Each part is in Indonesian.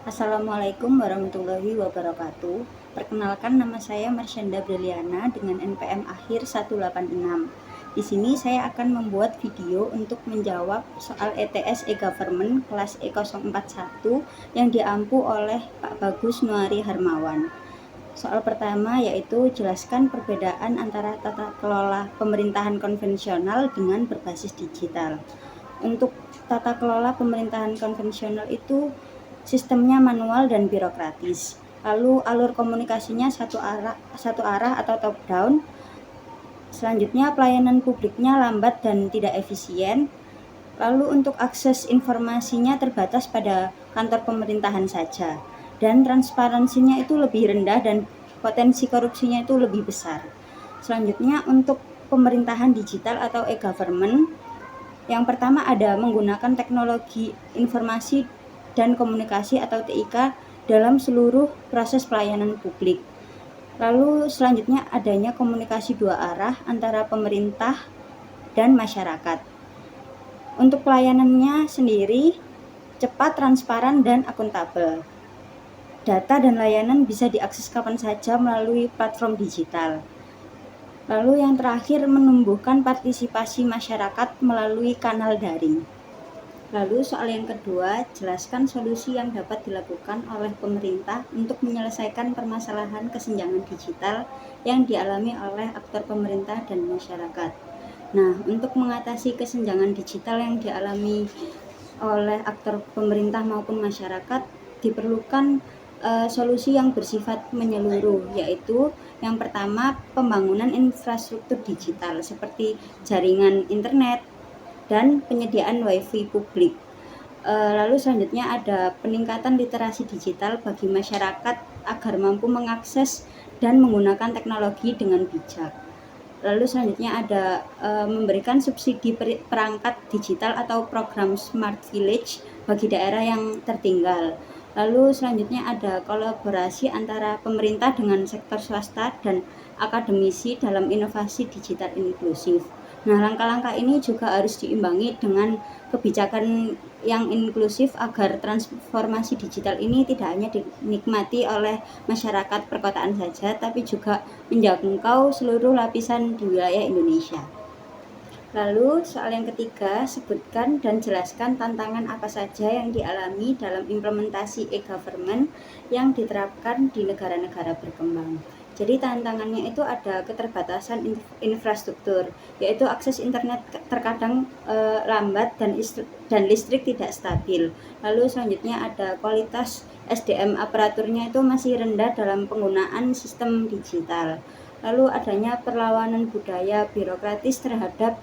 Assalamualaikum warahmatullahi wabarakatuh. Perkenalkan, nama saya Marsyanda Briliana dengan NPM akhir 186. Di sini saya akan membuat video untuk menjawab soal ETS e-Government kelas E041 yang diampu oleh Pak Bagus Nuari Harmawan. Soal pertama yaitu jelaskan perbedaan antara tata kelola pemerintahan konvensional dengan berbasis digital. Untuk tata kelola pemerintahan konvensional itu sistemnya manual dan birokratis. Lalu alur komunikasinya satu arah atau top down. Selanjutnya pelayanan publiknya lambat dan tidak efisien. Lalu untuk akses informasinya terbatas pada kantor pemerintahan saja. Dan transparansinya itu lebih rendah dan potensi korupsinya itu lebih besar. Selanjutnya untuk pemerintahan digital atau e-government, yang pertama ada menggunakan teknologi informasi dan komunikasi atau TIK dalam seluruh proses pelayanan publik. Lalu selanjutnya adanya komunikasi dua arah antara pemerintah dan masyarakat. Untuk pelayanannya sendiri cepat, transparan, dan akuntabel. Data dan layanan bisa diakses kapan saja melalui platform digital. Lalu yang terakhir, menumbuhkan partisipasi masyarakat melalui kanal daring. Lalu soal yang kedua, jelaskan solusi yang dapat dilakukan oleh pemerintah untuk menyelesaikan permasalahan kesenjangan digital yang dialami oleh aktor pemerintah dan masyarakat. Nah, untuk mengatasi kesenjangan digital yang dialami oleh aktor pemerintah maupun masyarakat, diperlukan solusi yang bersifat menyeluruh, yaitu yang pertama pembangunan infrastruktur digital seperti jaringan internet dan penyediaan wifi publik. Lalu selanjutnya ada peningkatan literasi digital bagi masyarakat agar mampu mengakses dan menggunakan teknologi dengan bijak. Lalu selanjutnya ada memberikan subsidi perangkat digital atau program Smart Village bagi daerah yang tertinggal. Lalu selanjutnya ada kolaborasi antara pemerintah dengan sektor swasta dan akademisi dalam inovasi digital inklusif. Nah, langkah-langkah ini juga harus diimbangi dengan kebijakan yang inklusif agar transformasi digital ini tidak hanya dinikmati oleh masyarakat perkotaan saja, tapi juga menjangkau seluruh lapisan di wilayah Indonesia. Lalu soal yang ketiga, sebutkan dan jelaskan tantangan apa saja yang dialami dalam implementasi e-government yang diterapkan di negara-negara berkembang. Jadi tantangannya itu ada keterbatasan infrastruktur, yaitu akses internet terkadang lambat dan listrik tidak stabil. Lalu selanjutnya ada kualitas SDM aparaturnya itu masih rendah dalam penggunaan sistem digital. Lalu adanya perlawanan budaya birokratis terhadap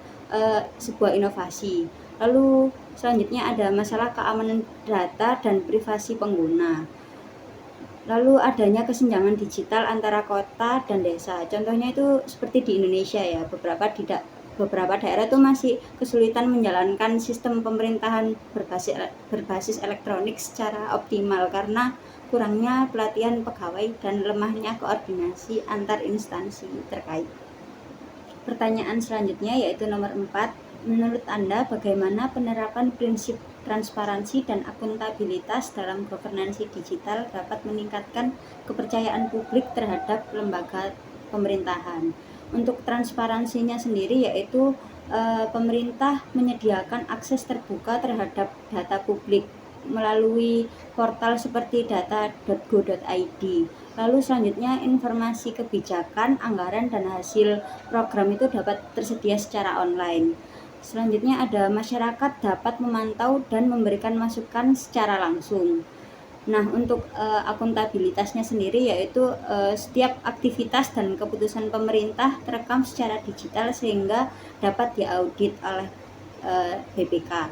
sebuah inovasi. Lalu selanjutnya ada masalah keamanan data dan privasi pengguna. Lalu adanya kesenjangan digital antara kota dan desa. Contohnya itu seperti di Indonesia ya, beberapa daerah itu masih kesulitan menjalankan sistem pemerintahan berbasis elektronik secara optimal karena kurangnya pelatihan pegawai dan lemahnya koordinasi antar instansi terkait. Pertanyaan selanjutnya yaitu nomor 4. Menurut Anda bagaimana penerapan prinsip transparansi dan akuntabilitas dalam governansi digital dapat meningkatkan kepercayaan publik terhadap lembaga pemerintahan? Untuk transparansinya sendiri yaitu pemerintah menyediakan akses terbuka terhadap data publik melalui portal seperti data.go.id. Lalu selanjutnya informasi kebijakan, anggaran, dan hasil program itu dapat tersedia secara online. Selanjutnya ada masyarakat dapat memantau dan memberikan masukan secara langsung. Nah, untuk akuntabilitasnya sendiri yaitu setiap aktivitas dan keputusan pemerintah terekam secara digital sehingga dapat diaudit oleh BPK.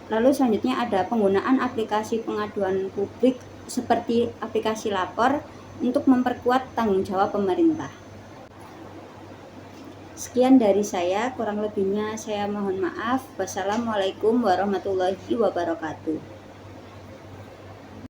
Lalu selanjutnya ada penggunaan aplikasi pengaduan publik seperti aplikasi lapor untuk memperkuat tanggung jawab pemerintah. Sekian dari saya, kurang lebihnya saya mohon maaf. Wassalamualaikum warahmatullahi wabarakatuh.